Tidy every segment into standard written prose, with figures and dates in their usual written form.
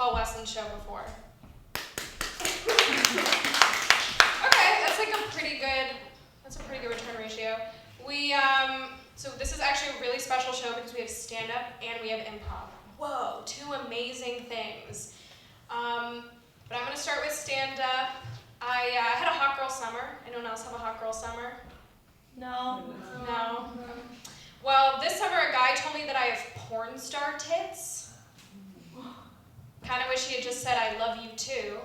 call Westlands show before? Okay, that's like a pretty good return ratio. So this is actually a really special show because we have stand-up and we have improv. Whoa, two amazing things. But I'm gonna start with stand-up. I had a hot girl summer. Anyone else have a hot girl summer? No. Well, this summer a guy told me that I have porn star tits. Kind of wish he had just said, I love you too.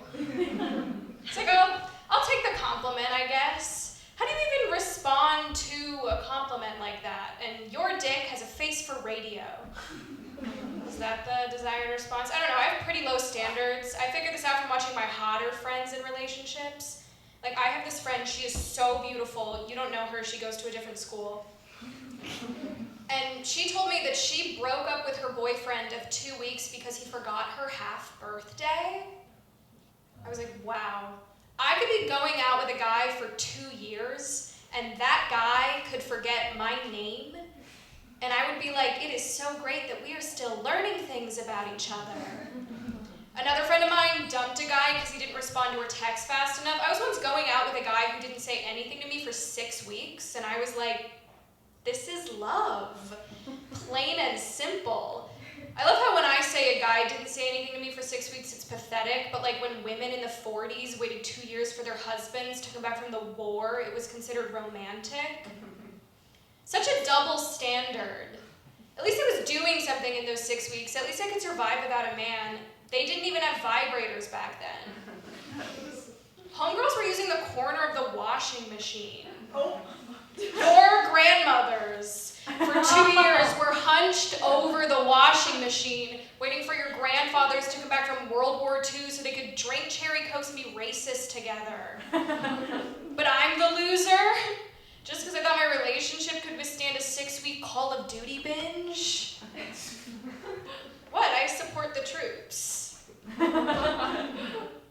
It's like, I'll take the compliment, I guess. How do you even respond to a compliment like that? And your dick has a face for radio. Is that the desired response? I don't know, I have pretty low standards. I figured this out from watching my hotter friends in relationships. Like, I have this friend, she is so beautiful. You don't know her, she goes to a different school. And she told me that she broke up with her boyfriend of 2 weeks because he forgot her half birthday. I was like, wow. I could be going out with a guy for 2 years, and that guy could forget my name, and I would be like, it is so great that we are still learning things about each other. Another friend of mine dumped a guy because he didn't respond to her text fast enough. I was once going out with a guy who didn't say anything to me for 6 weeks, and I was like, this is love, plain and simple. I love how when I say a guy didn't say anything to me for 6 weeks, it's pathetic, but like when women in the 40s waited 2 years for their husbands to come back from the war, it was considered romantic. Such a double standard. At least I was doing something in those 6 weeks. At least I could survive without a man. They didn't even have vibrators back then. Homegirls were using the corner of the washing machine. Your grandmothers for 2 years were hunched over the washing machine, waiting for your grandfathers to come back from World War II so they could drink cherry cokes and be racist together. But I'm the loser? Just because I thought my relationship could withstand a 6-week Call of Duty binge? What? I support the troops.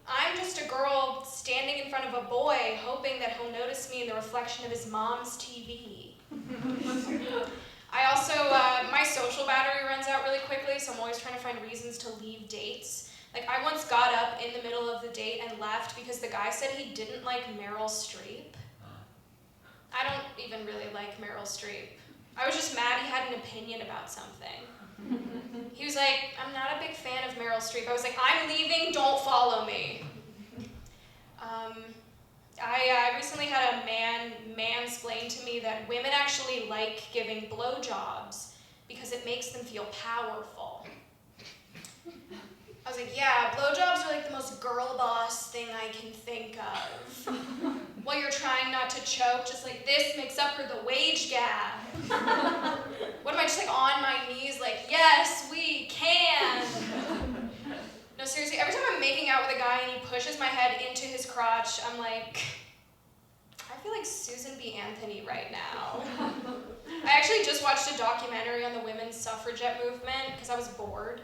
I'm just a girl standing in front of a boy, hoping that he'll notice me in the reflection of his mom's TV. I also, my social battery runs out really quickly, so I'm always trying to find reasons to leave dates. Like, I once got up in the middle of the date and left because the guy said he didn't like Meryl Streep. I don't even really like Meryl Streep. I was just mad he had an opinion about something. He was like, I'm not a big fan of Meryl Streep. I was like, I'm leaving, don't follow me. I recently had a man mansplain to me that women actually like giving blowjobs because it makes them feel powerful. I was like, yeah, blowjobs are like the most girl boss thing I can think of. While you're trying not to choke, just like this makes up for the wage gap. What am I just like on my knees like, yes, we can. No, seriously, every time I'm making out with a guy and he pushes my head into his crotch, I'm like, I feel like Susan B. Anthony right now. I actually just watched a documentary on the women's suffragette movement because I was bored.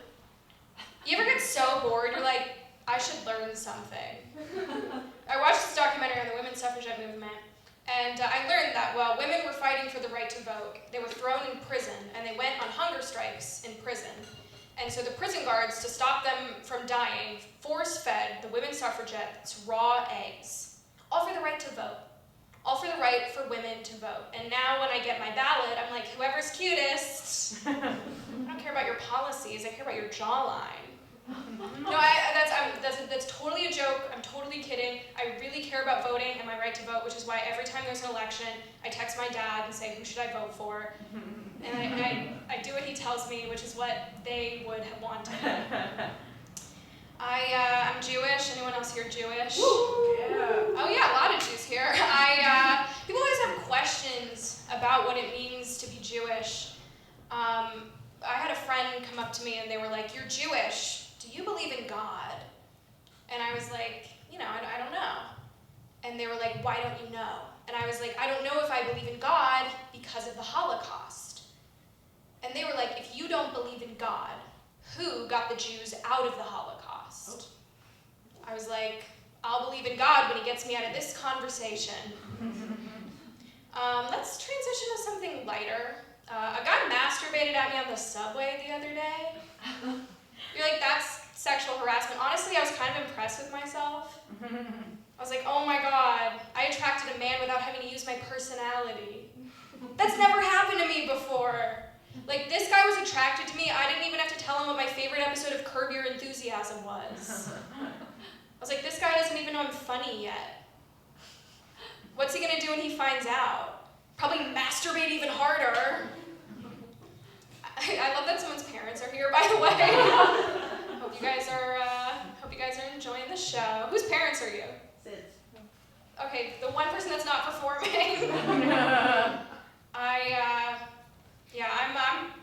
You ever get so bored, you're like, I should learn something. I watched this documentary on the women's suffragette movement, and I learned that while women were fighting for the right to vote, they were thrown in prison, and they went on hunger strikes in prison. And so the prison guards, to stop them from dying, force-fed the women's suffragettes raw eggs. All for the right to vote. All for the right for women to vote. And now when I get my ballot, I'm like, whoever's cutest. I don't care about your policies, I care about your jawline. No, that's totally a joke. I'm totally kidding. I really care about voting and my right to vote, which is why every time there's an election, I text my dad and say, who should I vote for? And I do what he tells me, which is what they would have wanted. I'm Jewish. Anyone else here Jewish? Woo! Yeah. Oh yeah, a lot of Jews here. People always have questions about what it means to be Jewish. I had a friend come up to me and they were like, you're Jewish. Do you believe in God? And I was like, I don't know. And they were like, why don't you know? And I was like, I don't know if I believe in God because of the Holocaust. And they were like, if you don't believe in God, who got the Jews out of the Holocaust? I was like, I'll believe in God when he gets me out of this conversation. Let's transition to something lighter. A guy masturbated at me on the subway the other day. You're like, that's sexual harassment, honestly, I was kind of impressed with myself. I was like, oh my God, I attracted a man without having to use my personality. That's never happened to me before. Like, this guy was attracted to me. I didn't even have to tell him what my favorite episode of Curb Your Enthusiasm was. I was like, this guy doesn't even know I'm funny yet. What's he gonna do when he finds out? Probably masturbate even harder. I love that someone's parents are here, by the way. Hope you guys are enjoying the show. Whose parents are you? Syd's. Okay, the one person that's not performing.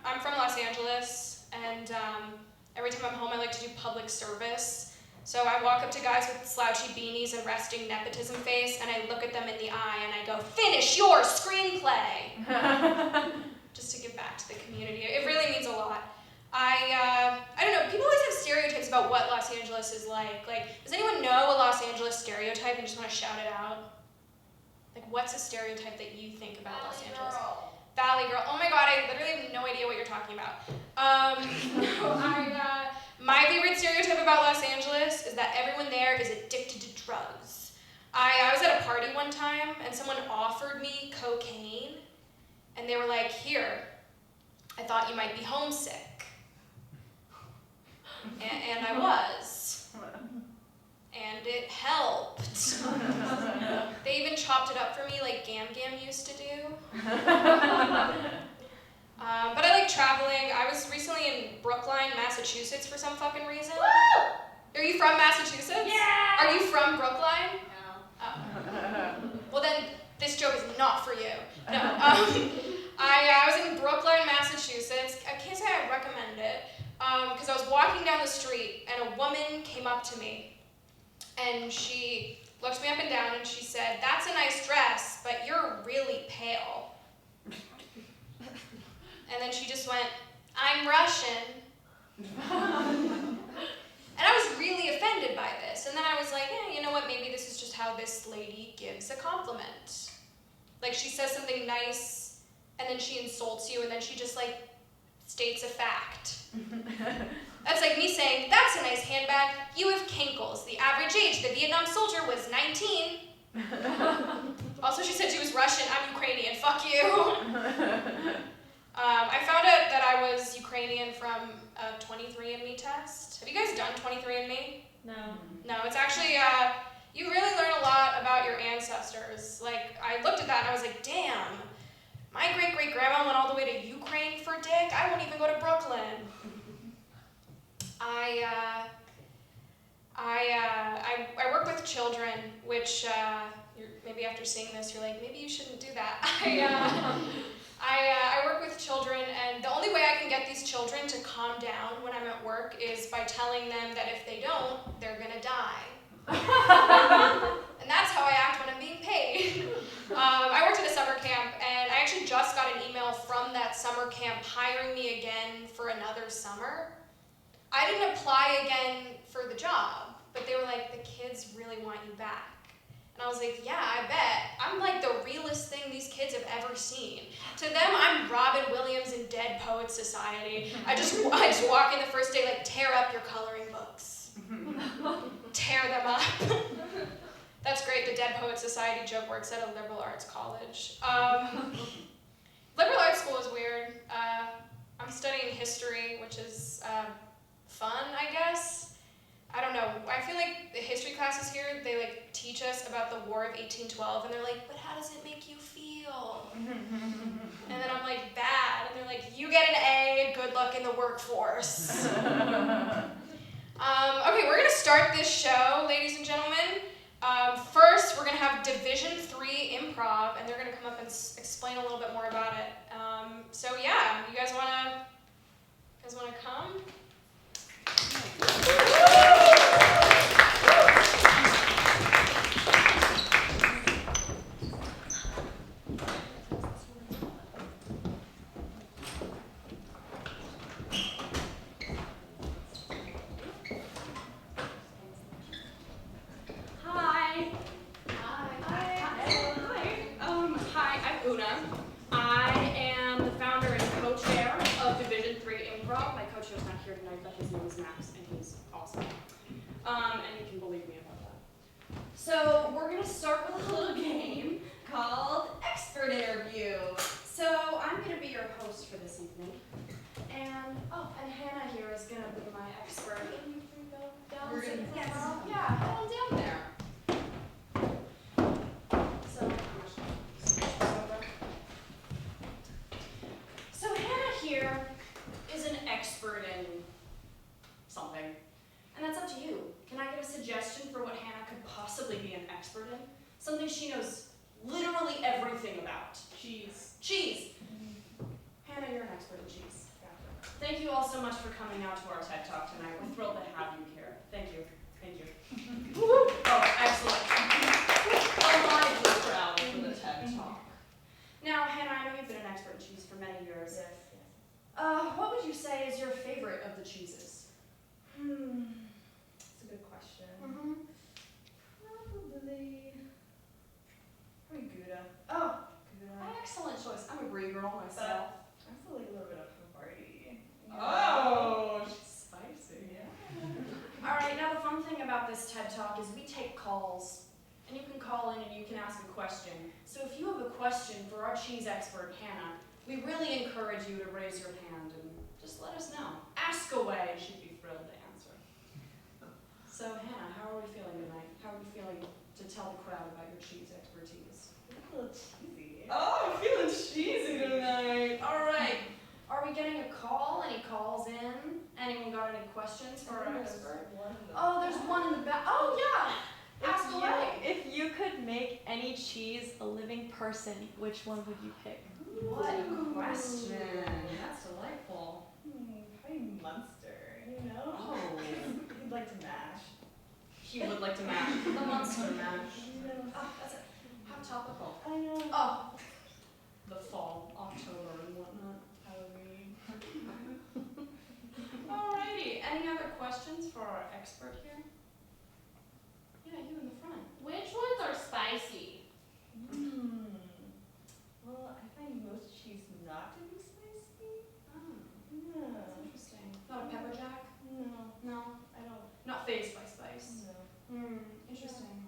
I'm from Los Angeles, and every time I'm home, I like to do public service. So I walk up to guys with slouchy beanies and resting nepotism face, and I look at them in the eye, and I go, "Finish your screenplay!" Just to give back to the community. It really means a lot. I don't know, people always have stereotypes about what Los Angeles is like. Like, does anyone know a Los Angeles stereotype and just want to shout it out? Like, what's a stereotype that you think about Los Angeles? Valley Girl. Oh my God, I literally have no idea what you're talking about. My favorite stereotype about Los Angeles is that everyone there is addicted to drugs. I was at a party one time, and someone offered me cocaine, and they were like, "Here, I thought you might be homesick." And I was. And it helped. They even chopped it up for me like Gam Gam used to do. But I like traveling. I was recently in Brookline, Massachusetts for some fucking reason. Woo! Are you from Massachusetts? Yeah! Are you from Brookline? No. Oh. Well then, this joke is not for you. No. I was in Brookline, Massachusetts. I can't say I recommend it, because I was walking down the street and a woman came up to me and she looked me up and down and she said, "That's a nice dress, but you're really pale." And then she just went, "I'm Russian." And I was really offended by this. And then I was like, yeah, you know what, maybe this is just how this lady gives a compliment. Like, she says something nice, and then she insults you, and then she just, like, states a fact. That's like me saying, "That's a nice handbag, you have kinkles. The average age of the Vietnam soldier was 19. Also, she said she was Russian. I'm Ukrainian. Fuck you. I found out that I was Ukrainian from a 23andMe test. Have you guys done 23andMe? No. No, it's actually, you really learn a lot about your ancestors. Like, I looked at that and I was like, damn, my great-great-grandma went all the way to Ukraine for dick. I won't even go to Brooklyn. I work with children, which, maybe after seeing this, you're like, maybe you shouldn't do that. I work with children, and the only way I can get these children to calm down when I'm at work is by telling them that if they don't, they're gonna die. And that's how I act when I'm being paid. I worked at a summer camp, and I actually just got an email from that summer camp hiring me again for another summer. I didn't apply again for the job, but they were like, "The kids really want you back." And I was like, yeah, I bet. I'm like the realest thing these kids have ever seen. To them, I'm Robin Williams in Dead Poets Society. I just walk in the first day, like, tear up your coloring books. Tear them up. That's great, the Dead Poets Society joke works at a liberal arts college. Liberal arts school is weird. I'm studying history, which is fun, I guess. I don't know, I feel like the history classes here, they like teach us about the War of 1812, and they're like, "But how does it make you feel?" And then I'm like, "Bad." And they're like, "You get an A, good luck in the workforce." Okay, we're gonna start this show, ladies and gentlemen. First, we're gonna have Division 3 Improv, and they're gonna come up and explain a little bit more about it. So yeah, you guys wanna come? Hi, I'm Oona. I am the founder and co-chair of Division 3 Improv. My co-chair's not here max, and he's awesome. And you can believe me about that. So we're gonna start with a little game called Expert Interview. So I'm gonna be your host for this evening. And Hannah here is gonna be my expert. Can you three go down? We're gonna- Yes. yes. Yeah, head on down there. So Hannah here is an expert in something. And that's up to you. Can I get a suggestion for what Hannah could possibly be an expert in? Something she knows literally everything about. Cheese. Cheese. Hannah, you're an expert in cheese. Thank you all so much for coming out to our TED Talk tonight. We're thrilled to have you here. Thank you. Thank you. Oh, excellent. A lively crowd for the TED Talk. Now, Hannah, I know you've been an expert in cheese for many years. Yes. What would you say is your favorite of the cheeses? That's a good question. Probably Gouda. Oh, Gouda. excellent choice. I'm a brie girl myself. I also like a little bit of Havarti. Oh, spicy. Yeah. All right, now the fun thing about this TED Talk is we take calls, and you can call in and you can ask a question. So if you have a question for our cheese expert, Hannah, we really encourage you to raise your hand and just let us know. Ask away, she'd be thrilled to answer. So Hannah, how are we feeling tonight? How are you feeling to tell the crowd about your cheese expertise? A little cheesy. Oh, I'm feeling cheesy tonight. All right. Are we getting a call? Any calls in? Anyone got any questions for our expert? Oh, there's one in the back. Oh, yeah. Ask away. If you could make any cheese a living person, which one would you pick? What a question. That's delightful. Probably Munster, you know? Oh. He'd like to mash. He would like to mash. The monster mash. You know? Oh, that's it. How topical. I know. Oh. The fall, October and whatnot. Halloween. Alrighty. Any other questions for our expert here? Yeah, you in the front. Which ones are spicy? Well, I find most cheese not to be spicy. Oh, No. that's interesting. Not a pepper jack? No. No. I don't. Not phased by spice. No. Interesting.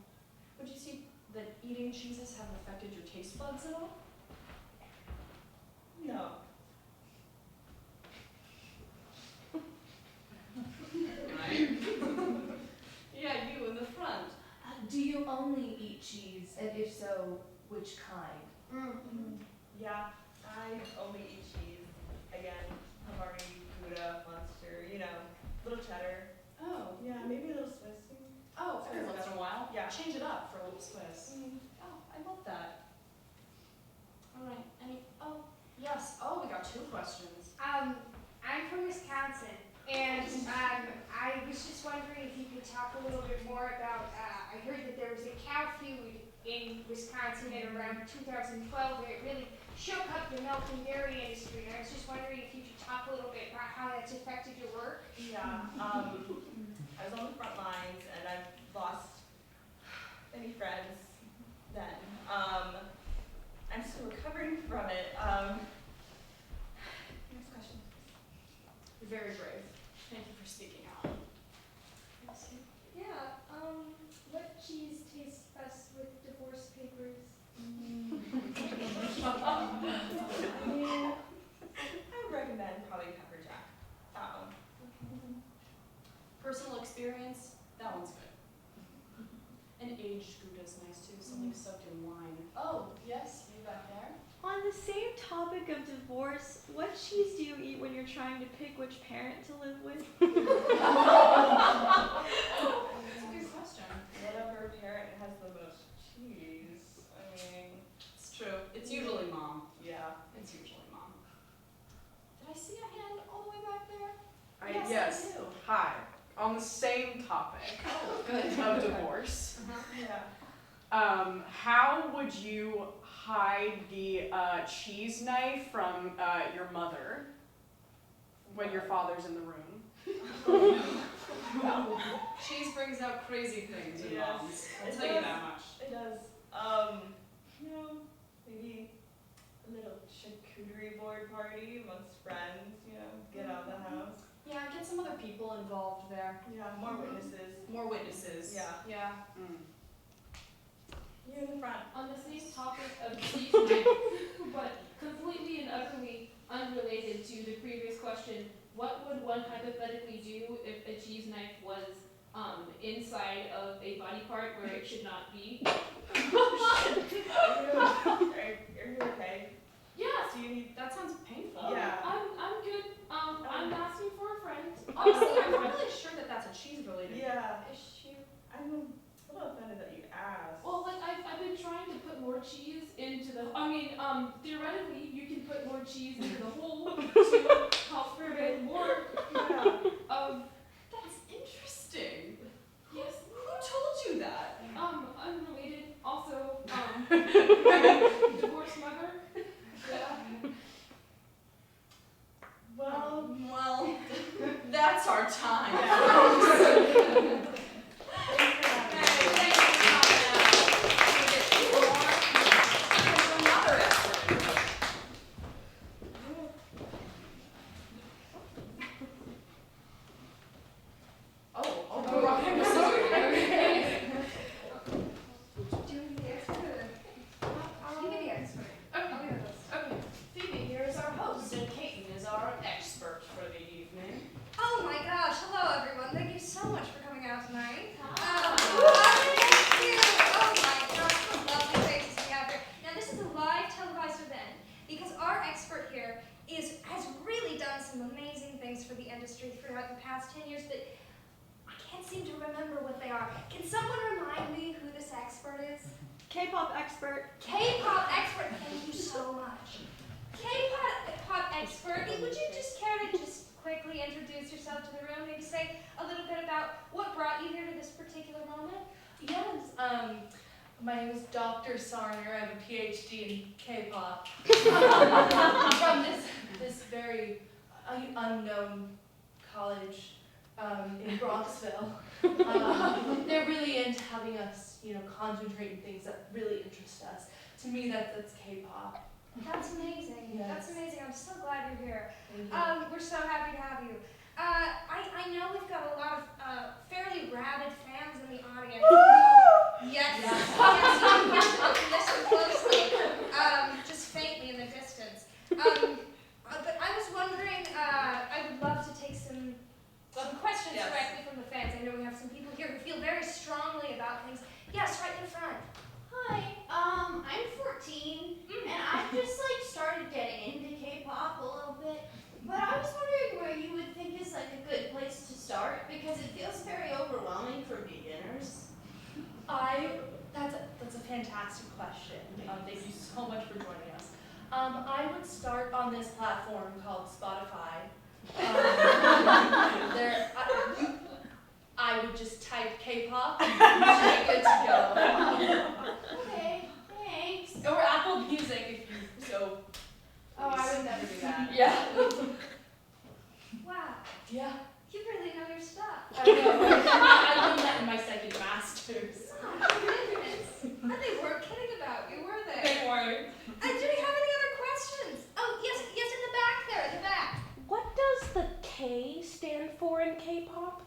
Would you see that eating cheeses have affected your taste buds at all? No. Right. Yeah, you in the front. Do you only eat cheese, and if so, which kind? Yeah, I only eat cheese. Again, Havarti, Gouda, Munster, you know, little cheddar. Oh. Yeah, maybe a little Swiss. Oh, every once in a while. Yeah. Change it up for a little Swiss. Oh, I love that. All right. Oh, yes. Oh, we got 2 questions. I'm from Wisconsin, and I was just wondering if you could talk a little bit more about, I heard that there was a cow feud in Wisconsin in around 2012 where it really shook up the milk and dairy industry, and I was just wondering if you could talk a little bit about how that's affected your work. Yeah, I was on the front lines and I've lost many friends then. I'm still recovering from it. Next question. You're very brave. Thank you for speaking out. Yeah, what cheese tastes best with divorce papers? I would recommend probably pepper jack. That one. Personal experience, that one's good. And aged Gouda's nice too, something soaked in wine. Oh, yes, you back there? On the same topic of divorce, what cheese do you eat when you're trying to pick which parent to live with? That's a good question. Whatever parent has the most cheese. I mean, It's true. It's usually mom. yeah. It's usually mom. Did I see a hand all the way back there? Yes. I do. Hi. On the same topic Oh, good. of divorce, Yeah. how would you hide the cheese knife from your mother when your father's in the room? Cheese brings out crazy things in Yes. moms. I'll It tell you does. that much. It does. You know, maybe a little charcuterie board party amongst friends, you know, get out of the house. Yeah, get some other people involved there. Yeah, more witnesses. More witnesses. Yeah. Yeah. You in the front. On the same topic of cheese knife, but completely and utterly unrelated to the previous question, what would one hypothetically do if a cheese knife was inside of a body part where it should not be? Are you okay? Yes. Do you need? That sounds painful. Yeah. I'm good. I'm asking for a friend. Honestly, I'm not really sure that that's a cheese-related Yeah. issue. I'm a little offended that you asked. Well, like I've been trying to put more cheese into the. I mean, theoretically, you can put more cheese into the hole to help prevent more Yeah. of. That's interesting. Yes. Who told you that? Unrelated. Also, divorced mother. Yeah. Well, That's our time. yeah. Okay, Phoebe here is our host, and Katin is our expert for the evening. Oh my gosh, hello everyone. Thank you so much for coming out tonight. Hi. Thank you. Oh my gosh, what lovely faces we have here. Now this is a live televised event because our expert here has really done some amazing things for the industry throughout the past 10 years, but I can't seem to remember what they are. Can someone remind me who this expert is? K-pop expert. K-pop expert, thank you so much. K-pop expert, would you just care to just quickly introduce yourself to the room? Maybe say a little bit about what brought you here to this particular moment? Yes, my name is Dr. Sarner. I have a PhD in K-pop from this very unknown college in Bronxville. They're really into having us, concentrate in things that really interest us. To me, that's K-pop. That's amazing. Yes. That's amazing. I'm so glad you're here. Thank you. We're so happy to have you. I know we've got a lot of fairly rabid fans in the audience. Yes. Yes, you have to listen closely. Just faintly in the distance. But I was wondering, I would love to take some questions Yes. directly from the fans. I know we have some people here who feel very strongly about things. Yes, right in front. Hi, I'm 14, and I've just started getting into K-pop a little bit, but I was wondering where you would think is a good place to start, because it feels very overwhelming for beginners. That's a fantastic question. Thank you so much for joining us. I would start on this platform called Spotify. I would just type K-pop, and you should be good to go. Okay, thanks. Or Apple Music if you so. Oh, I would never do that. Yeah. Wow, Yeah. you really know your stuff. I know. I learned that in my second master's. Oh, my goodness. And they weren't kidding about you, were they? They weren't. Do we have any other questions? Oh, yes, in the back there, in the back. What does the K stand for in K-pop?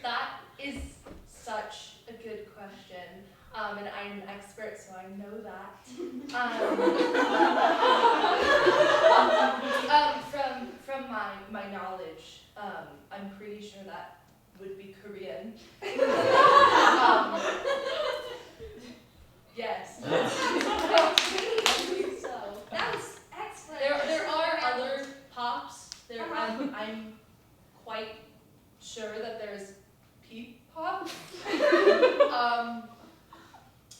That is such a good question. And I'm an expert, so I know that. From my knowledge, I'm pretty sure that would be Korean. Yes. I believe so. That was excellent. There are other pops. I'm quite sure that there's P-pop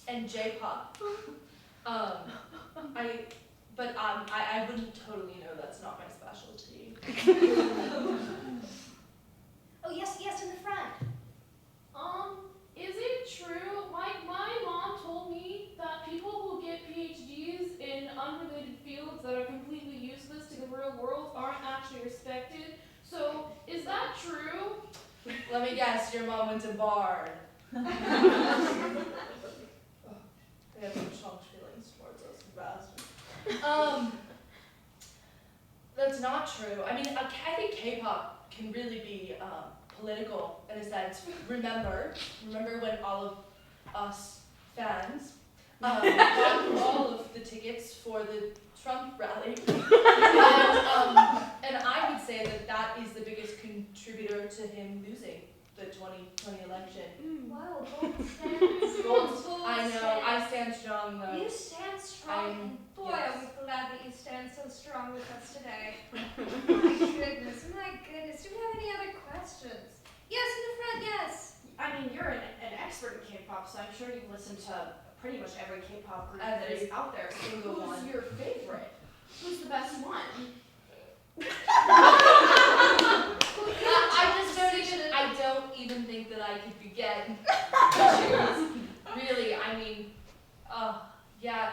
and J-pop. I wouldn't totally know. That's not my specialty. Oh, yes, in the front. Is it true? My mom told me that people who get PhDs in unrelated fields that are completely useless to the real world aren't actually respected. So, is that true? Let me guess. Your mom went to Bard. They have some strong feelings towards us, bastards. That's not true. I mean, I think K-pop can really be political in a sense. Remember when all of us fans got all of the tickets for the Trump rally? And I would say that is the biggest contributor to him losing the 2020 election. Wow, bold stance. Bold I know, stance. I stand strong though. You stand strong, and boy, yes. are we glad that you stand so strong with us today. My goodness. Do we have any other questions? Yes, in the front, yes. I mean, you're an expert in K-pop, so I'm sure you've listened to pretty much every K-pop group that is out there. Single one. Who's your favorite? Who's the best one? I don't even think that I could begin to choose. Really, I mean, yeah,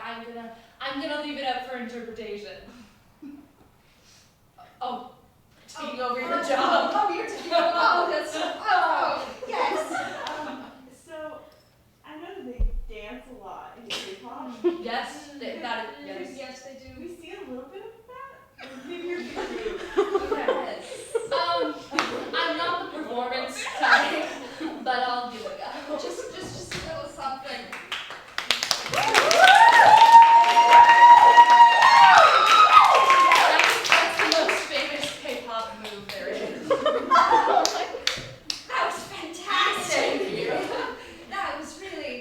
I'm gonna leave it up for interpretation. Oh, taking over your job. Oh, you're taking over. Oh, that's. Oh, yes. So, I know they dance a lot in K-pop. Yes, yes. Yes, they do. We see a little bit of that. Maybe you're good. Yes. I'm not the performance type, but I'll give it a go. Just a little something. That's the most famous K-pop move there is. That was fantastic. Thank you. That was really,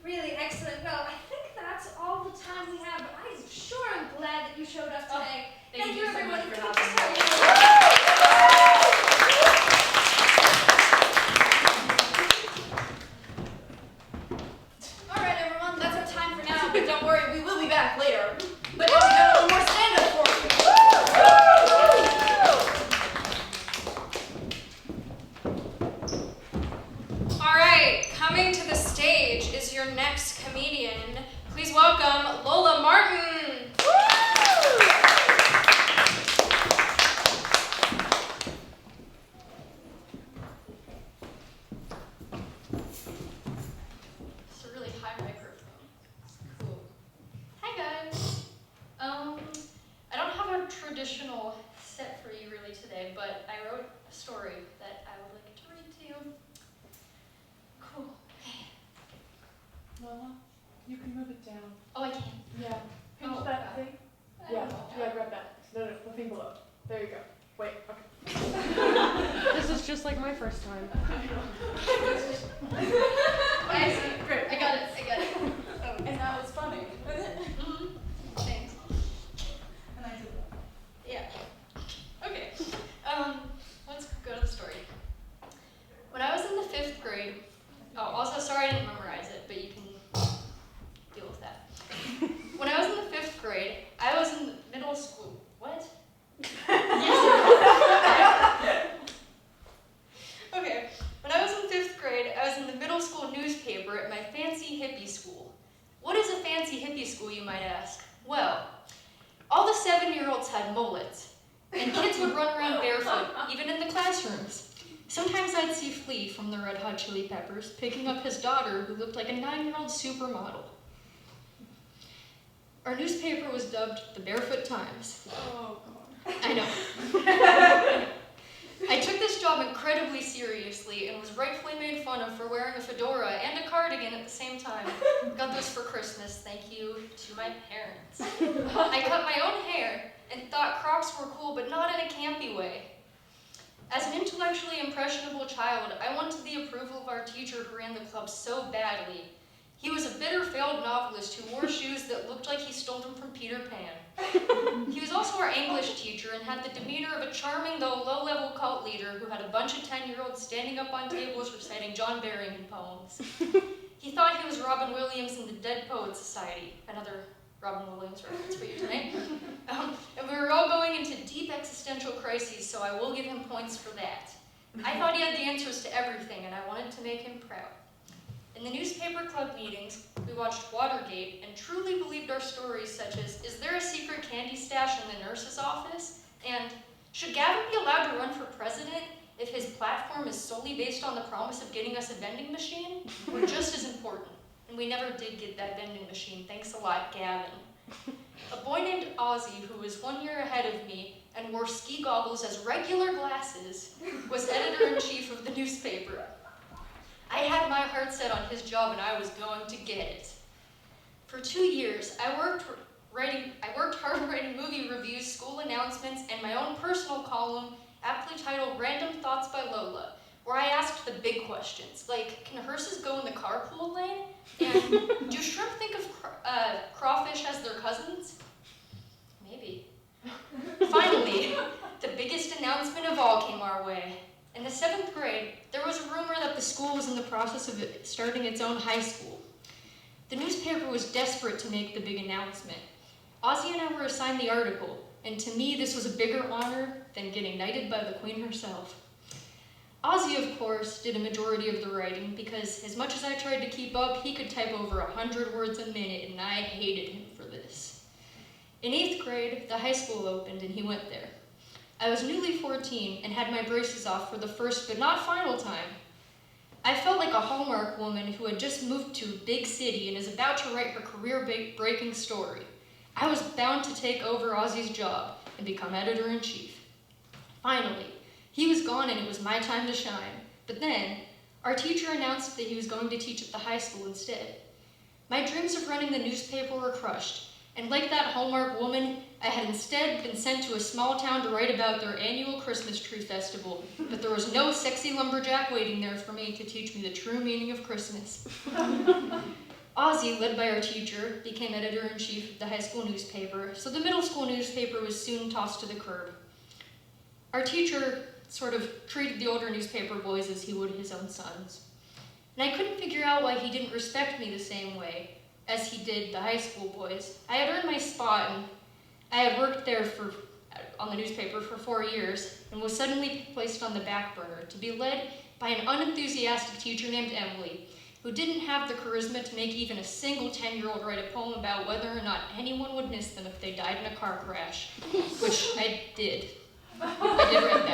really excellent. Well, I think that's all the time we have, but I'm sure I'm glad that you showed up today. Thank you so everyone. much for Thank you having me. so much. All right, everyone, that's our time for now, but don't worry, we will be back later. But now we got a little more stand-up for you. All right, coming to the stage is your next comedian. Please welcome Lola Martin. It's a really high microphone. Cool. Hi guys. I don't have a traditional set for you really today, but I wrote a story that I would like to read to you. Cool. Lola, you can move it down. Oh, I can. Yeah. Pinch Oh, that God. thing. I Yeah, don't know. yeah, grab that. No, the thing below. There you go. Wait, okay. This is just like my first time. I see. Great. I got it. And that was funny. Mhm. Thanks. And I did that. Yeah. Okay. Let's go to the story. When I was in the 5th grade, also sorry I didn't memorize it, but you can deal with that. When I was in the 5th grade, I was in middle school. What? Okay. When I was in 5th grade, I was in the middle school newspaper at my fancy hippie school. What is a fancy hippie school, you might ask? Well, all the 7-year-olds had mullets, and kids would run around barefoot, even in the classrooms. Sometimes I'd see Flea from the Red Hot Chili Peppers picking up his daughter who looked like a 9-year-old supermodel. Our newspaper was dubbed the Barefoot Times. Oh, God. I know. I took this job incredibly seriously and was rightfully made fun of for wearing a fedora and a cardigan at the same time. Got this for Christmas, thank you to my parents. I cut my own hair and thought Crocs were cool, but not in a campy way. As an intellectually impressionable child, I wanted the approval of our teacher who ran the club so badly. He was a bitter failed novelist who wore shoes that looked like he stole them from Peter Pan. He was also our English teacher and had the demeanor of a charming though low-level cult leader who had a bunch of 10-year-olds standing up on tables reciting John Barrington poems. He thought he was Robin Williams in the Dead Poets Society, another Robin Williams reference for you tonight. And we were all going into deep existential crises, so I will give him points for that. I thought he had the answers to everything, and I wanted to make him proud. In the newspaper club meetings, we watched Watergate and truly believed our stories such as, is there a secret candy stash in the nurse's office? And should Gavin be allowed to run for president if his platform is solely based on the promise of getting us a vending machine? We're just as important. And we never did get that vending machine. Thanks a lot, Gavin. A boy named Ozzy, who was 1 year ahead of me, and wore ski goggles as regular glasses, was editor-in-chief of the newspaper. I had my heart set on his job and I was going to get it. For 2 years, I worked hard writing movie reviews, school announcements, and my own personal column, aptly titled Random Thoughts by Lola, where I asked the big questions, like, can hearses go in the carpool lane? And do shrimp think of crawfish as their cousins? Maybe. Finally, the biggest announcement of all came our way. In the 7th grade, there was a rumor that the school was in the process of starting its own high school. The newspaper was desperate to make the big announcement. Ozzy and I were assigned the article, and to me this was a bigger honor than getting knighted by the Queen herself. Ozzy, of course, did a majority of the writing because as much as I tried to keep up, he could type over 100 words a minute, and I hated him for this. In 8th grade, the high school opened and he went there. I was newly 14 and had my braces off for the first but not final time. I felt like a Hallmark woman who had just moved to a big city and is about to write her career-breaking story. I was bound to take over Ozzy's job and become editor-in-chief. Finally, he was gone and it was my time to shine. But then, our teacher announced that he was going to teach at the high school instead. My dreams of running the newspaper were crushed, and like that Hallmark woman, I had instead been sent to a small town to write about their annual Christmas tree festival, but there was no sexy lumberjack waiting there for me to teach me the true meaning of Christmas. Ozzy, led by our teacher, became editor-in-chief of the high school newspaper, so the middle school newspaper was soon tossed to the curb. Our teacher sort of treated the older newspaper boys as he would his own sons. And I couldn't figure out why he didn't respect me the same way as he did the high school boys. I had earned my spot, and I had worked there on the newspaper for 4 years, and was suddenly placed on the back burner to be led by an unenthusiastic teacher named Emily, who didn't have the charisma to make even a single 10-year-old write a poem about whether or not anyone would miss them if they died in a car crash, which I did. I did write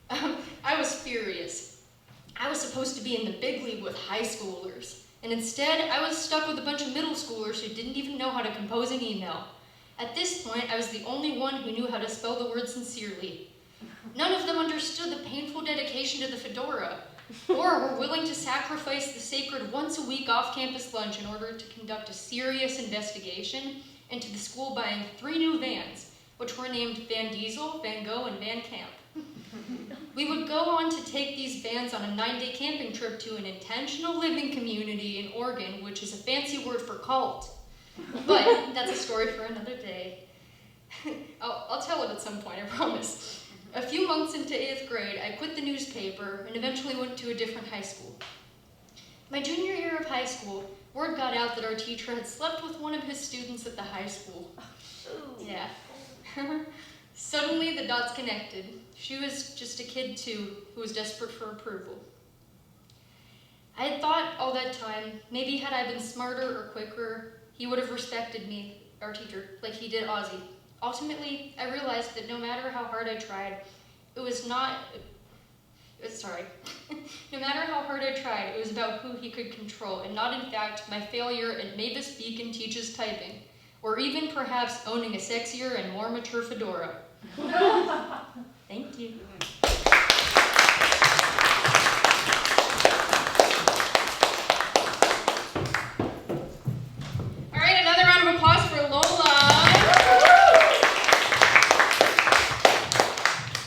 that. I was furious. I was supposed to be in the big league with high schoolers, and instead I was stuck with a bunch of middle schoolers who didn't even know how to compose an email. At this point, I was the only one who knew how to spell the word sincerely. None of them understood the painful dedication to the fedora, or were willing to sacrifice the sacred once-a-week off-campus lunch in order to conduct a serious investigation into the school buying 3 new vans, which were named Van Diesel, Van Gogh, and Van Camp. We would go on to take these vans on a 9-day camping trip to an intentional living community in Oregon, which is a fancy word for cult. But that's a story for another day. I'll tell it at some point, I promise. A few months into 8th grade, I quit the newspaper and eventually went to a different high school. My junior year of high school, word got out that our teacher had slept with one of his students at the high school. Yeah. Suddenly, the dots connected. She was just a kid, too, who was desperate for approval. I had thought all that time, maybe had I been smarter or quicker, he would have respected me, our teacher, like he did Ozzy. Ultimately, I realized that no matter how hard I tried, no matter how hard I tried, it was about who he could control, and not in fact my failure at Mavis Beacon teaches typing, or even perhaps owning a sexier and more mature fedora. Thank you. All right, another round of applause for Lola.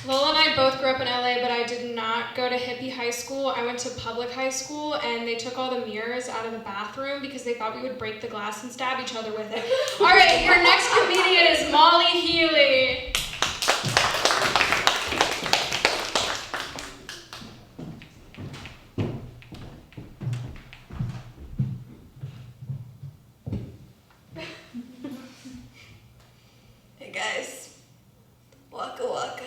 Lola and I both grew up in LA, but I did not go to hippie high school. I went to public high school, and they took all the mirrors out of the bathroom because they thought we would break the glass and stab each other with it. All right, your next comedian is Molly Healey. Hey guys, waka waka.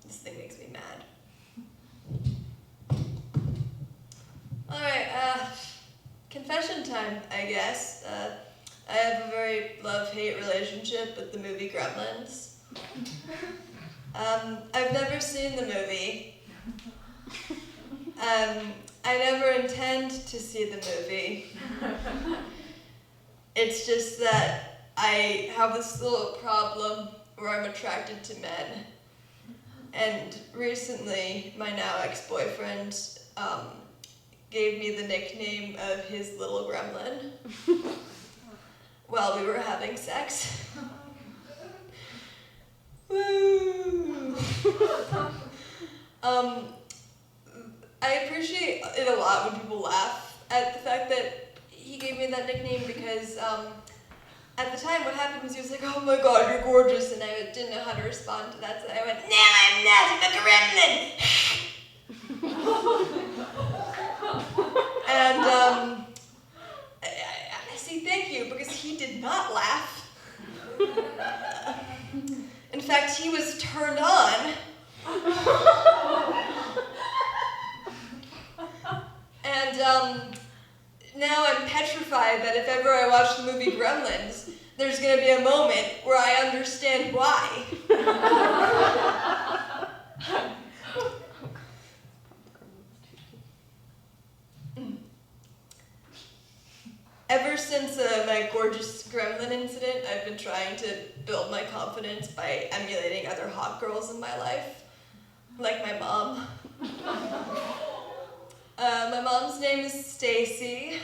This thing makes me mad. Alright, confession time, I guess. I have a very love-hate relationship with the movie Gremlins. I've never seen the movie. I never intend to see the movie. It's just that I have this little problem where I'm attracted to men. And recently, my now ex-boyfriend gave me the nickname of his little gremlin while we were having sex. Woo! I appreciate it a lot when people laugh at the fact that he gave me that nickname because at the time what happened was he was like, "Oh my god, you're gorgeous," and I didn't know how to respond to that, so I went, "No, I'm not, I'm a gremlin!" And I say thank you because he did not laugh. In fact, he was turned on. And now I'm petrified that if ever I watch the movie Gremlins, there's going to be a moment where I understand why. Ever since my gorgeous gremlin incident, I've been trying to build my confidence by emulating other hot girls in my life, like my mom. My mom's name is Stacy.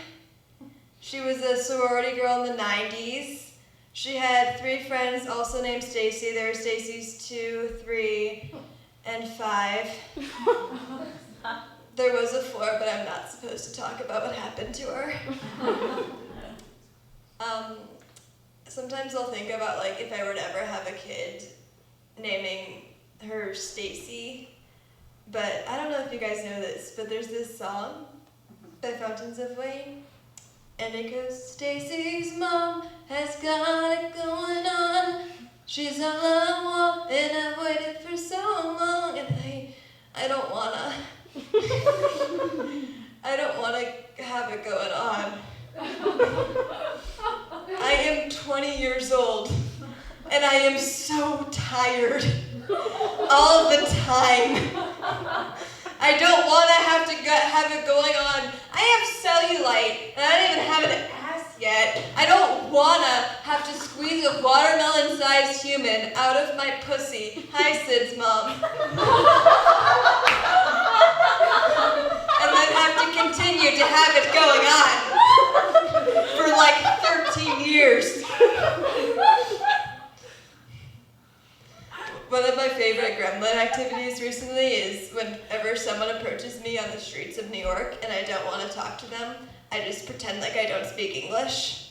She was a sorority girl in the 90s. She had 3 friends also named Stacy. There were Stacy's 2, 3, and 5. There was a 4, but I'm not supposed to talk about what happened to her. Sometimes I'll think about like if I were to ever have a kid, naming her Stacy. But I don't know if you guys know this, but there's this song by Fountains of Wayne, and it goes, "Stacy's mom has got it going on. She's all I want, and I've waited for so long." And I don't wanna. I don't wanna have it going on. I am 20 years old, and I am so tired all the time. I don't want to have it going on. I have cellulite, and I don't even have an ass yet. I don't want to have to squeeze a watermelon-sized human out of my pussy. Hi, Syd's mom. And then have to continue to have it going on for like 13 years. One of my favorite gremlin activities recently is whenever someone approaches me on the streets of New York and I don't want to talk to them, I just pretend like I don't speak English.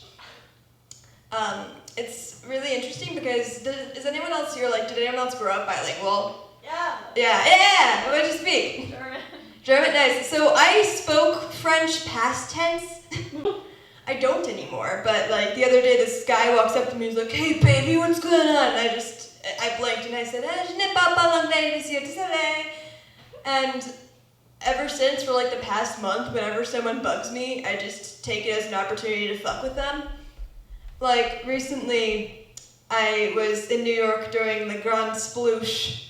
It's really interesting because is anyone else here, like, did anyone else grow up bilingual? Yeah. Yeah. What did you speak? German, nice. So I spoke French past tense. I don't anymore, but like the other day this guy walks up to me and he's like, "Hey baby, what's going on?" And I blinked and I said, "Je n'ai pas parlé, monsieur, désolé." And ever since, for like the past month, whenever someone bugs me, I just take it as an opportunity to fuck with them. Like recently, I was in New York during the Grand Sploosh,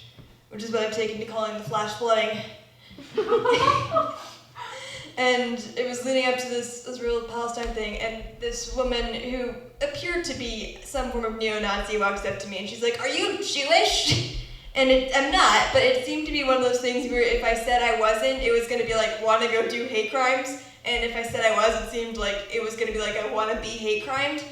which is what I've taken to calling the flash flooding. And it was leading up to this Israel Palestine thing, and this woman who appeared to be some form of neo-Nazi walks up to me and she's like, "Are you Jewish?" And I'm not, but it seemed to be one of those things where if I said I wasn't, it was going to be like, want to go do hate crimes, and if I said I was, it seemed like it was going to be like, I want to be hate crimed.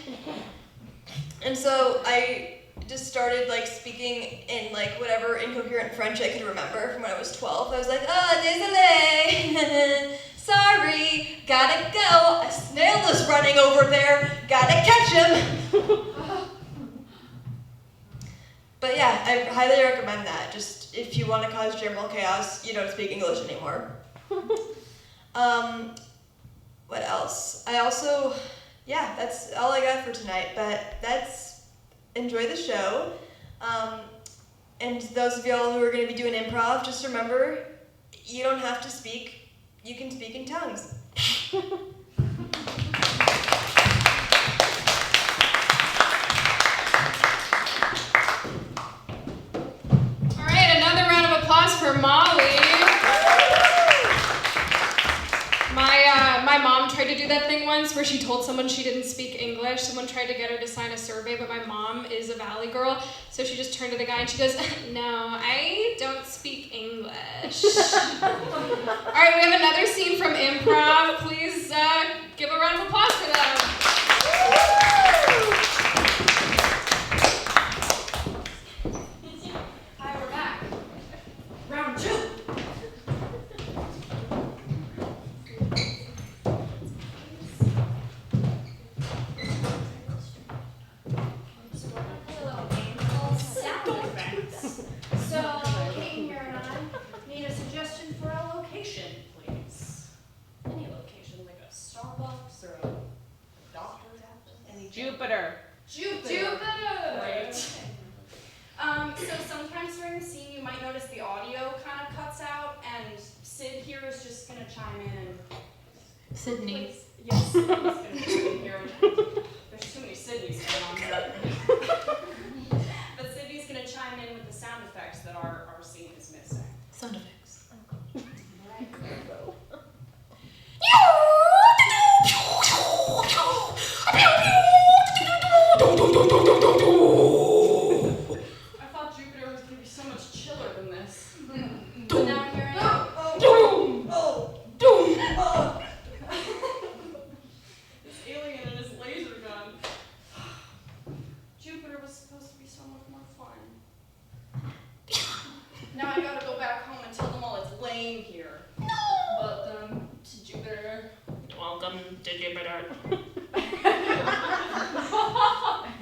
And so I just started like speaking in like whatever incoherent French I could remember from when I was 12. I was like, "Oh, désolé, sorry, gotta go, a snail is running over there, gotta catch him." But yeah, I highly recommend that. Just if you want to cause general chaos, you don't speak English anymore. What else? Yeah, that's all I got for tonight, but enjoy the show. And those of y'all who are going to be doing improv, just remember, you don't have to speak, you can speak in tongues. All right, another round of applause for Molly. tried to do that thing once where she told someone she didn't speak English. Someone tried to get her to sign a survey, but my mom is a Valley girl, so she just turned to the guy and she goes, "No, I don't speak English." All right, we have another scene from Improv. Please give a round of applause for them. Hi, we're back. Round 2. Jupiter. Great. So sometimes during the scene you might notice the audio kind of cuts out, and Syd here is just going to chime in and... Sydney. Yes, Sydney's going to chime in here. There's too many Sydneys going on here. But Sydney's going to chime in with the sound effects that our scene is missing. Sound effects. Right. I thought Jupiter was going to be so much chiller than this. But now here I am. This alien and his laser gun. Jupiter was supposed to be so much more fun. Now I gotta go back home and tell them all it's lame here. Welcome to Jupiter. Welcome to Jupiter.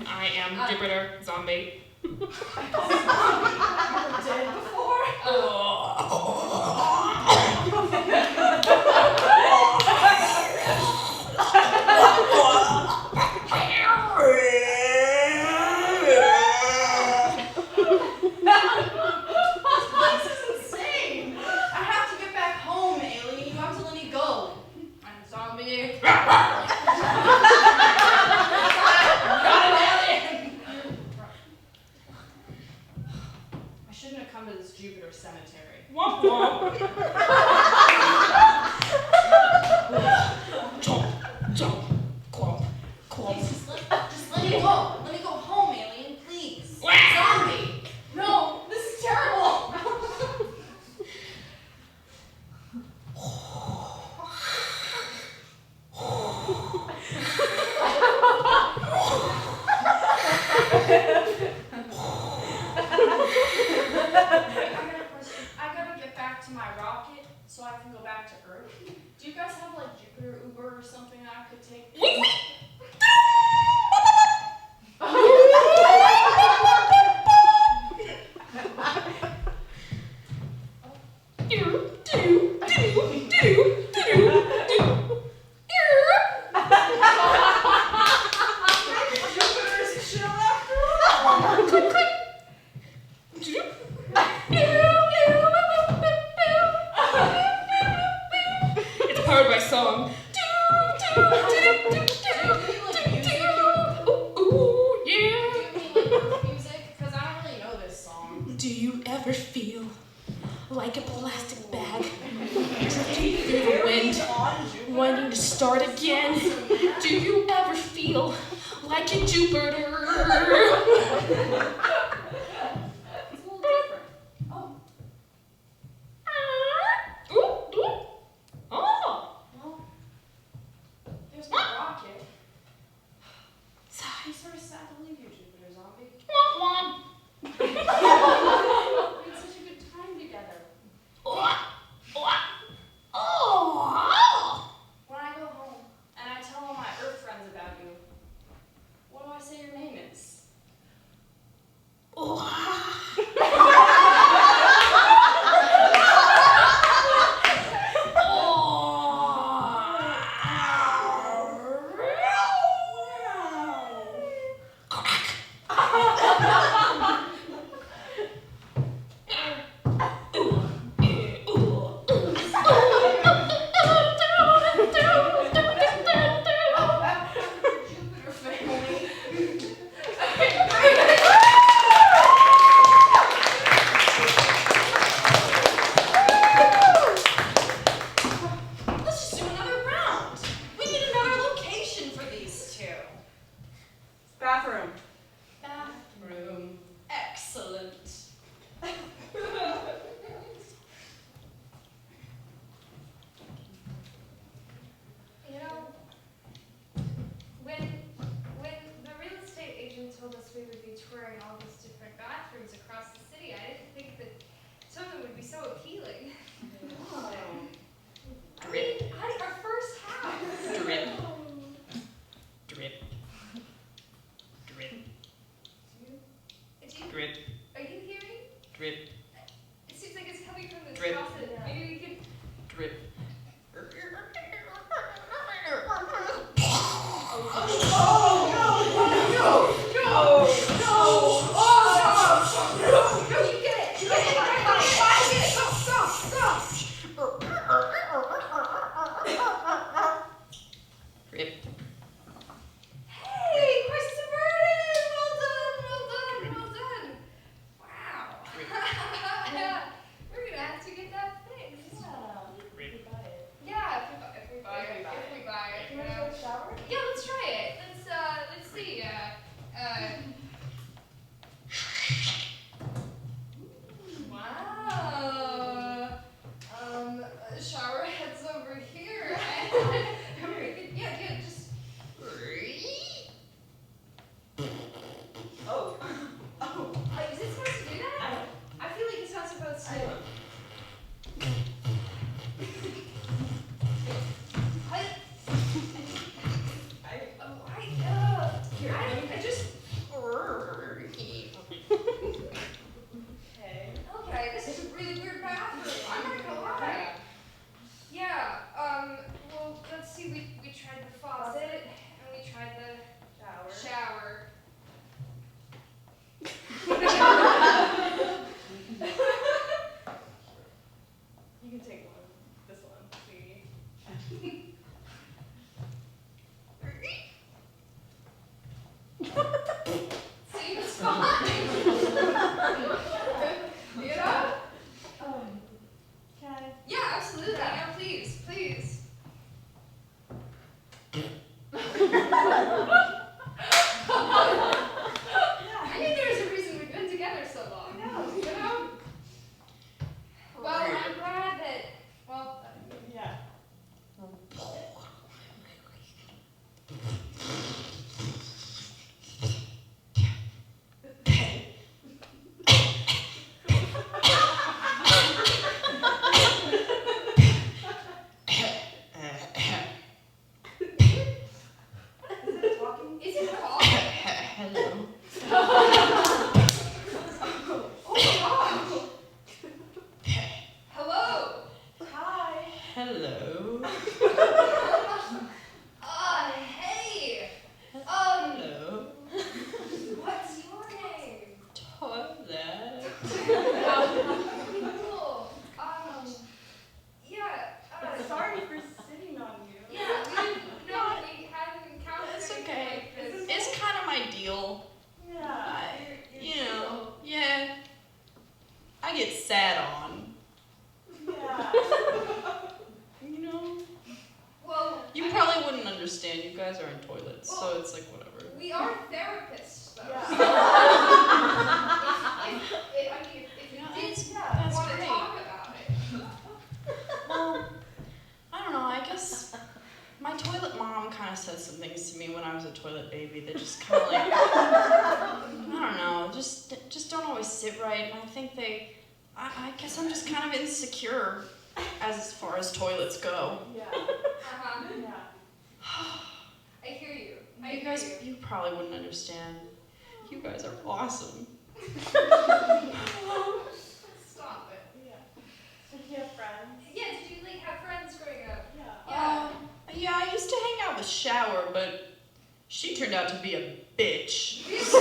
I am Jupiter, zombie. You were dead before? This is insane. I have to get back home, alien. You have to let me go. I'm a zombie. I shouldn't have come to this Jupiter cemetery. Womp womp. Chomp, chomp, clomp, clomp. Please, just let me go. Let me go home, alien, please. Zombie. No, this is terrible. I gotta get back to my rocket so I can go back to Earth. Do you guys have like Jupiter Uber or something I could take? Jupiter's chill after all. It's powered by song. Ooh, yeah. Because I don't really know this song. Do you ever feel like a plastic bag drifting through the wind, wanting to start again? Do you ever feel like a Jupiter? It's a little different. Oh. Oh. Well, there's my rocket. I'm sort of sad to leave you, Jupiter zombie. Womp womp. We had such a good time together. When I go home and I tell all my Earth friends about you, what do I say your name is? in all these different bathrooms across the city. I didn't think that some of them would be so appealing. I mean, honey, our first house. Drip. Drip. Drip. Drip. Are you hearing? Drip. It seems like it's coming from this Drip. faucet. Maybe we could. Drip. I guess I'm just kind of insecure as far as toilets go. Yeah. I hear you. You guys, you probably wouldn't understand. You guys are awesome. Stop it. Yeah. Did you have friends? Yeah, did you like have friends growing up? Yeah. Yeah, I used to hang out with Shower, but she turned out to be a bitch. Really? So.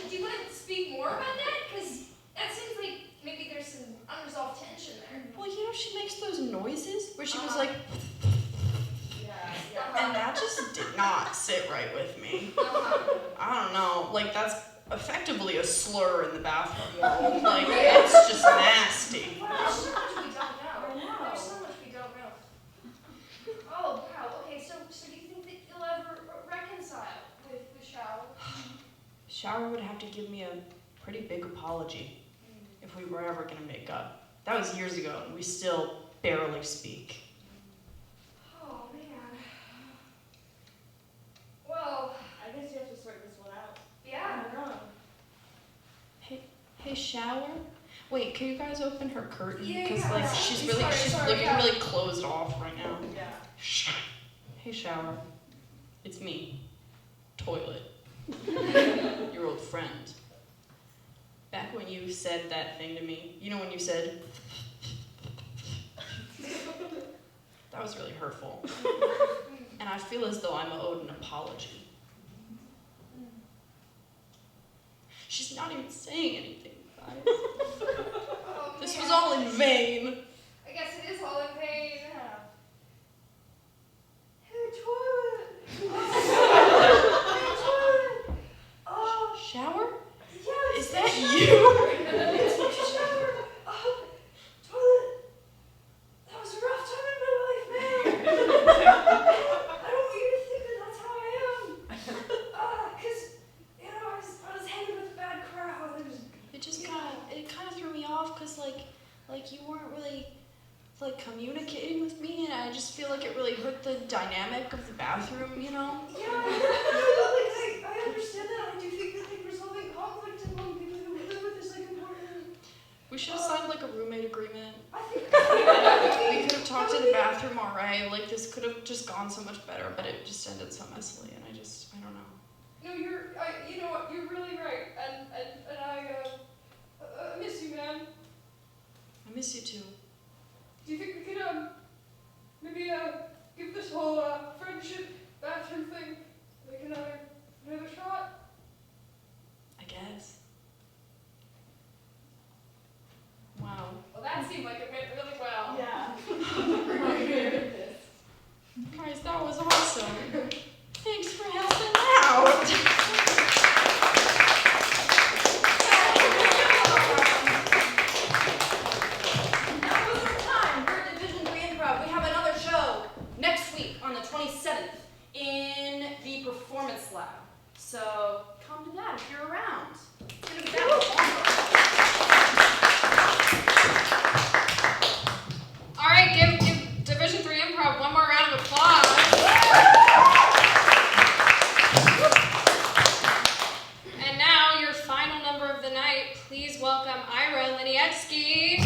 Do you want to speak more about that? Because that seems like maybe there's some unresolved tension there. Well, you know, she makes those noises where she goes like. Yeah. And that just did not sit right with me. I don't know, like that's effectively a slur in the bathroom world. Like it's just nasty. There's so much we don't know. There's so much we don't know. Oh wow. Okay, so do you think that you'll ever reconcile with Shower? Shower would have to give me a pretty big apology if we were ever gonna make up. That was years ago, and we still barely speak. Oh man. Well, I guess you have to sort this one out. yeah. I don't know. Hey, shower? Wait, can you guys open her curtain? Yeah, Because yeah. like she's Sorry, looking yeah. really closed off right now. Yeah. Hey, shower. It's me. Toilet. Your old friend. Back when you said that thing to me, you know when you said, that was really hurtful. And I feel as though I'm owed an apology. She's not even saying anything, guys. Oh, This man. was all in vain. I guess it is all in vain. Hey, toilet. Shower? Yeah, Is that you? It's my shower. Toilet. That was a rough time in my life, man. I don't want you to think that that's how I am. 'Cause you know I was hanging with a bad crowd. It just kind of threw me off because like you weren't really like communicating with me, and I just feel like it really hurt the dynamic of the bathroom, you know? Yeah, I understand that. I do think that like resolving conflict among people who we live with is like important. We should have signed like a roommate agreement. I think We could have talked in the bathroom, alright. Like this could have just gone so much better, but it just ended so messily, and I don't know. No, you know what, you're really right, and I miss you, man. I miss you too. Do you think we could, maybe, give this whole, friendship bathroom thing, like another shot? I guess. Wow. Well, that seemed like it went really well. Yeah. Guys, that was awesome. Thanks for helping out. Now was our time for Division 3 Improv. We have another show next week on the 27th in the Performance Lab. So come to that if you're around. It's gonna be that long. All right, give Division 3 Improv one more round of applause. And now, your final number of the night, please welcome Ira Linietsky.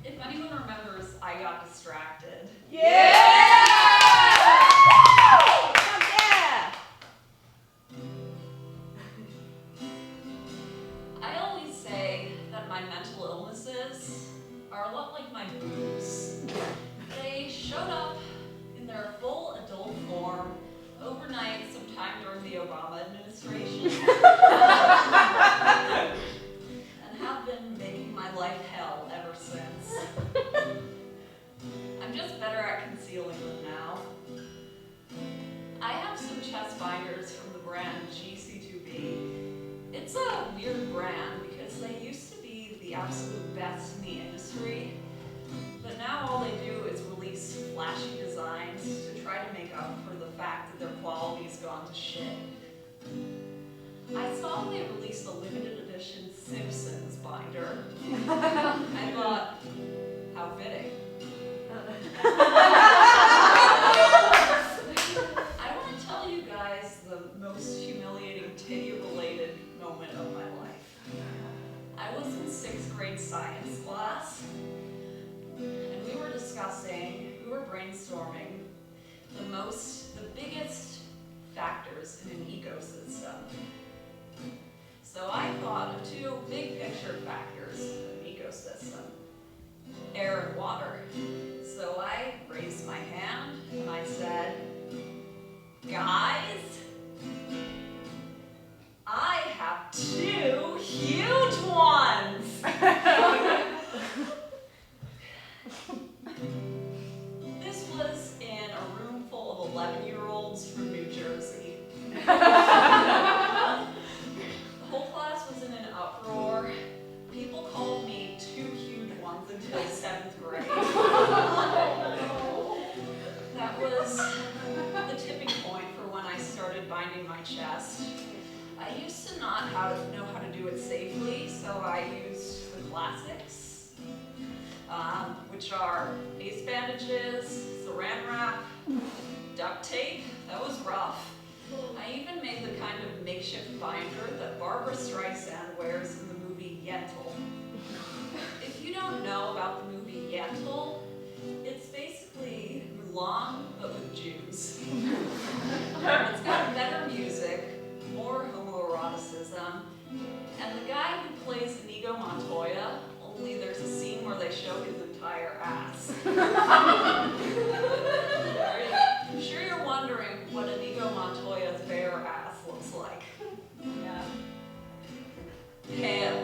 If anyone remembers, I got distracted. Yeah! I always say that my mental illnesses are a lot like my boobs. They showed up in their full adult form overnight sometime during the Obama administration. And have been making my life hell ever since. I'm just better at concealing them now. I have some chest binders from the brand GC2B. It's a weird brand because they used to be the absolute best in the industry, but now all they do is release flashy designs to try to make up for the fact that their quality's gone to shit. I saw they released a limited edition Simpsons binder. I thought, how fitting. I want to tell you guys the most humiliating titty-related moment of my life. I was in 6th grade science class, and we were brainstorming the biggest factors in an ecosystem. So I thought of 2 big picture factors of an ecosystem, air and water. So I raised my hand and I said, guys, I have 2 huge ones. This was in a room full of 11-year-olds from New Jersey. The whole class was in an uproar. People called me 2 huge ones until 7th grade. That was the tipping point for when I started binding my chest. I used to not know how to do it safely, so I used the classics, which are ace bandages, saran wrap, duct tape. That was rough. I even made the kind of makeshift binder that Barbara Streisand wears in the movie Yentl. If you don't know about the movie Yentl, it's basically Mulan, but with Jews. It's got better music, more homoeroticism, and the guy who plays Inigo Montoya, only there's a scene where they show his entire ass. I'm sure you're wondering what Inigo Montoya's bare ass looks like. Yeah. Pale.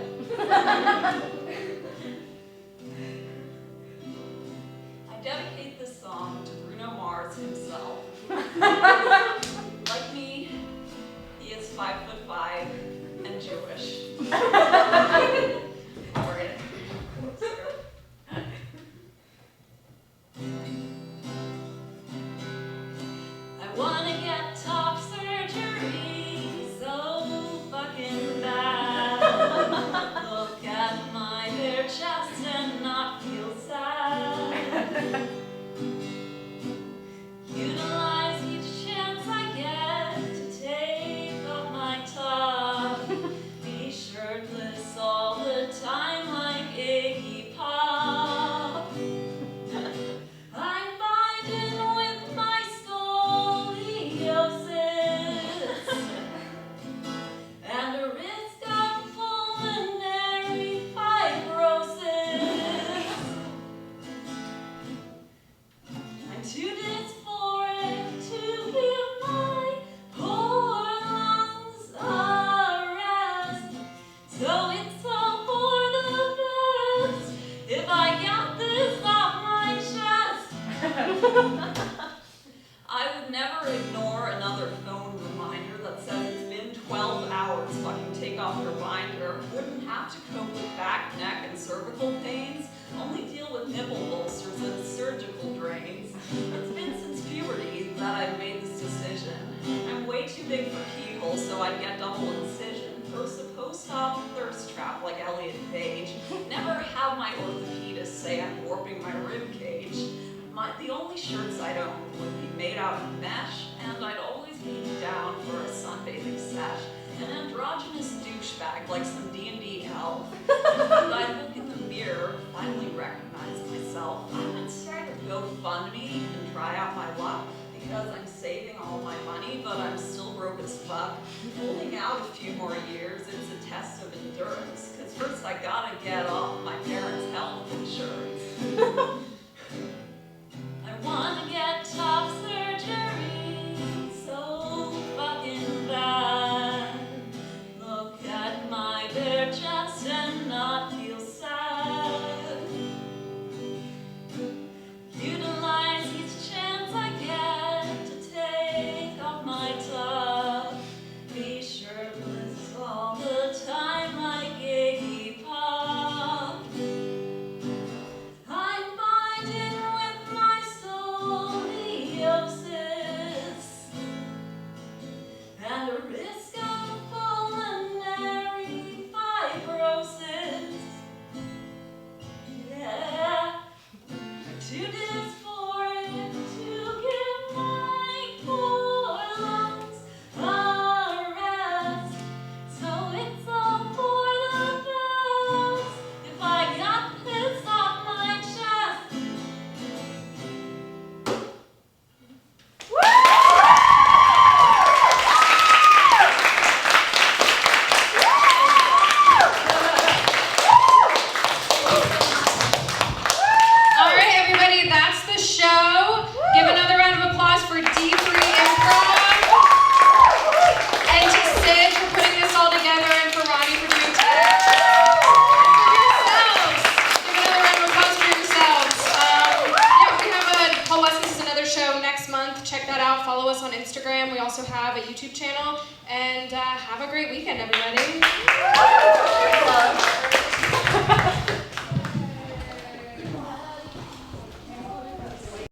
I dedicate this song to Bruno Mars himself. Like me, he is 5'5" and Jewish. All right. I wanna get top surgery so fucking bad. Look at my bare chest and not feel sad. Utilize each chance I get to take off my top. Be shirtless all the time like Iggy Pop. I'm fighting with my scoliosis and a risk of pulmonary fibrosis. I'm too dysphoric to give my poor lungs a rest, so it's all for the best if I get this off my chest. I would never ignore another phone reminder that says it's been 12 hours, fucking take off your binder. Wouldn't have to cope with back, neck, and cervical pains, only deal with nipple ulcers and surgical drains. It's been since puberty that I've made this decision. I'm way too big for keyholes, so I'd get double incision. Post a post-op thirst trap like Elliot Page. Never have my orthopedist say I'm warping my rib cage. The only shirts I'd own would be made out of mesh, and I'd always be down for a sunbathing sesh. An androgynous douchebag like some D&D elf. And I'd look in the mirror, finally recognize myself. I would start a GoFundMe and try out my luck, because I'm saving all my money, but I'm still broke as fuck. Holding out a few more years, it's a test of endurance, because first I gotta get off my parents' health insurance. I wanna get top surgery so fucking bad. Look at my bare chest and not feel sad. Utilize each chance I get to take off my top. Be shirtless all the time like Iggy Pop. I'm fighting with my scoliosis and a risk of pulmonary fibrosis. Yeah, too dysphoric to give my poor lungs a rest, so it's all for the best if I got this off my chest. All right, everybody, that's the show. Give another round of applause for D3 Improv and to Syd for putting this all together and for Roni for doing tech. And for yourselves. Give another round of applause for yourselves. Yeah, we have a Paul Westlands is another show next month. Check that out. Follow us on Instagram. We also have a YouTube channel. And have a great weekend, everybody.